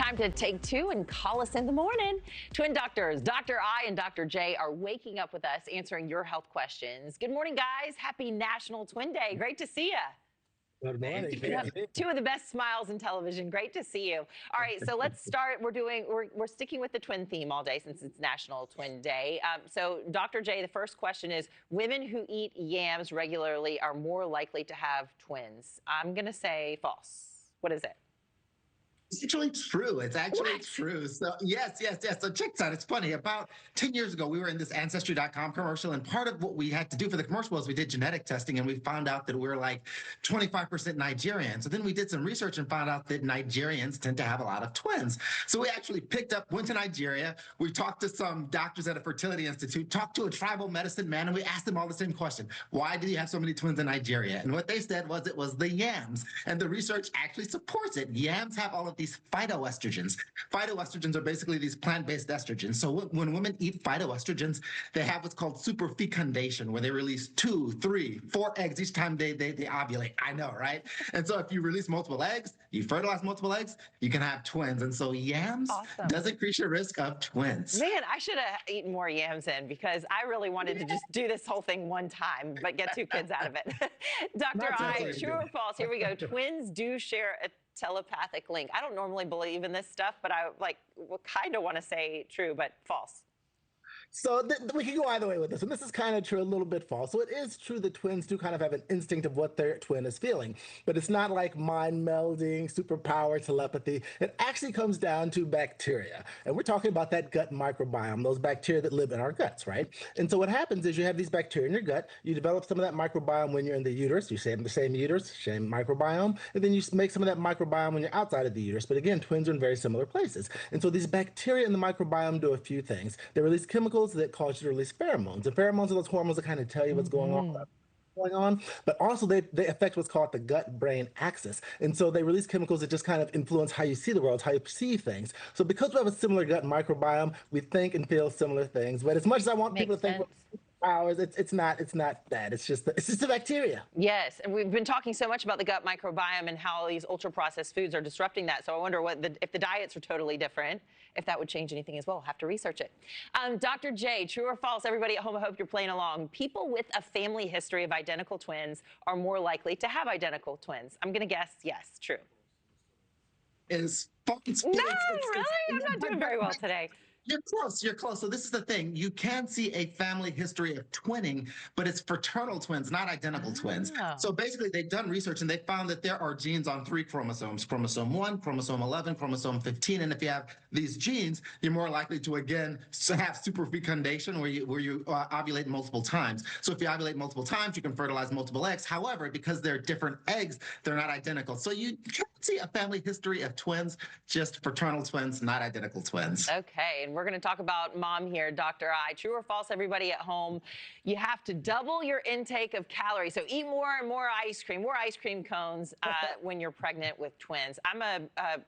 Time to take two and call us in the morning. Twin doctors, Dr. I and Dr. J, are waking up with us, answering your health questions. Good morning, guys. Happy National Twin Day. Great to see you. Good morning. Two of the best smiles in television. Great to see you. All right, so let's start. We're sticking with the twin theme all day since it's National Twin Day. So, Dr. J, the first question is: women who eat yams regularly are more likely to have twins. I'm gonna say false. What is it? It's actually true. It's actually true. So yes. So check this out. It's funny. About 10 years ago, we were in this Ancestry.com commercial, and part of what we had to do for the commercial was we did genetic testing, and we found out that we're like 25% Nigerian. So then we did some research and found out that Nigerians tend to have a lot of twins. So we actually went to Nigeria. We talked to some doctors at a fertility institute, talked to a tribal medicine man, and we asked them all the same question: why do you have so many twins in Nigeria? And what they said was it was the yams, and the research actually supports it. Yams have all of these phytoestrogens. Phytoestrogens are basically these plant-based estrogens. So when women eat phytoestrogens, they have what's called superfecundation, where they release 2, 3, 4 eggs each time they ovulate. I know, right? And so if you release multiple eggs, you fertilize multiple eggs, you can have twins. And so yams does increase your risk of twins. Man, I should have eaten more yams in, because I really wanted to just do this whole thing one time, but get 2 kids out of it. Dr. I, true or false? Here we go. Twins do share a telepathic link. I don't normally believe in this stuff, but I kind of want to say true, but false. So we can go either way with this, and this is kind of true, a little bit false. So it is true that twins do kind of have an instinct of what their twin is feeling, but it's not like mind melding, superpower, telepathy. It actually comes down to bacteria, and we're talking about that gut microbiome, those bacteria that live in our guts, right? And so what happens is you have these bacteria in your gut, you develop some of that microbiome when you're in the uterus, you same uterus, same microbiome, and then you make some of that microbiome when you're outside of the uterus. But again, twins are in very similar places. And so these bacteria in the microbiome do a few things. They release chemicals that cause you to release pheromones. And pheromones are those hormones that kind of tell you what's going on. But also they affect what's called the gut-brain axis. And so they release chemicals that just kind of influence how you see the world, how you perceive things. So because we have a similar gut microbiome, we think and feel similar things. But as much as I want people to think powers, it's not that. It's just the bacteria. Yes, and we've been talking so much about the gut microbiome and how these ultra-processed foods are disrupting that. So I wonder if the diets are totally different, if that would change anything as well. We'll have to research it. Dr. J, true or false? Everybody at home, I hope you're playing along. People with a family history of identical twins are more likely to have identical twins. I'm going to guess yes, true. Is false. No, really? I'm not doing very well today. You're close. So this is the thing. You can see a family history of twinning, but it's fraternal twins, not identical twins. So basically, they've done research, and they found that there are genes on 3 chromosomes: chromosome 1, chromosome 11, chromosome 15. And if you have these genes, you're more likely to, again, have superfecundation, where you ovulate multiple times. So if you ovulate multiple times, you can fertilize multiple eggs. However, because they're different eggs, they're not identical. So you can see a family history of twins, just fraternal twins, not identical twins. Okay, and we're going to talk about mom here, Dr. I. True or false, everybody at home? You have to double your intake of calories. So eat more and more ice cream cones when you're pregnant with twins. I'm a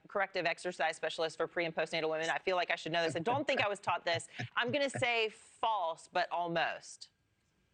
corrective exercise specialist for pre and postnatal women. I feel like I should know this. I don't think I was taught this. I'm going to say false, but almost.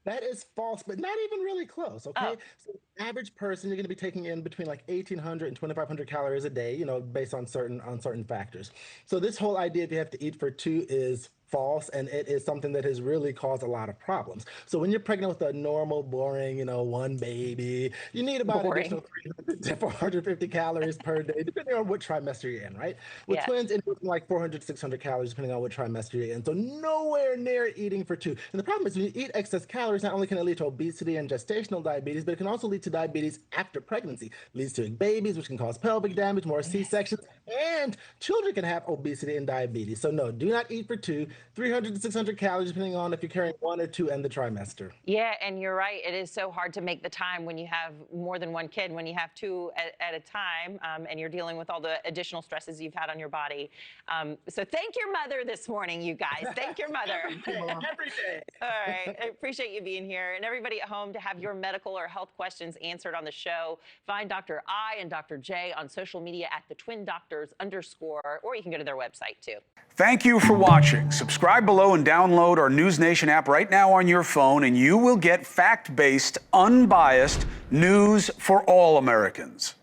That is false, but not even really close, okay? So the average person, you're going to be taking in between like 1,800 and 2,500 calories a day, based on certain factors. So this whole idea if you have to eat for 2 is false, and it is something that has really caused a lot of problems. So when you're pregnant with a normal, boring, 1 baby, you need about an additional 300 to 450 calories per day, depending on what trimester you're in, right? With twins, it's like 400 to 600 calories, depending on what trimester you're in. So nowhere near eating for 2. And the problem is when you eat excess calories, not only can it lead to obesity and gestational diabetes, but it can also lead to diabetes after pregnancy. It leads to babies, which can cause pelvic damage, more C-sections, and children can have obesity and diabetes. So no, do not eat for 2. 300 to 600 calories, depending on if you're carrying 1 or 2 in the trimester. Yeah, and you're right. It is so hard to make the time when you have more than 1 kid, when you have 2 at a time, and you're dealing with all the additional stresses you've had on your body. So thank your mother this morning, you guys. Thank your mother. Every day. All right. I appreciate you being here. And everybody at home, to have your medical or health questions answered on the show, find Dr. I and Dr. J on social media at @the_twin_doctors_, or you can go to their website too. Thank you for watching. Subscribe below and download our NewsNation app right now on your phone, and you will get fact-based, unbiased news for all Americans.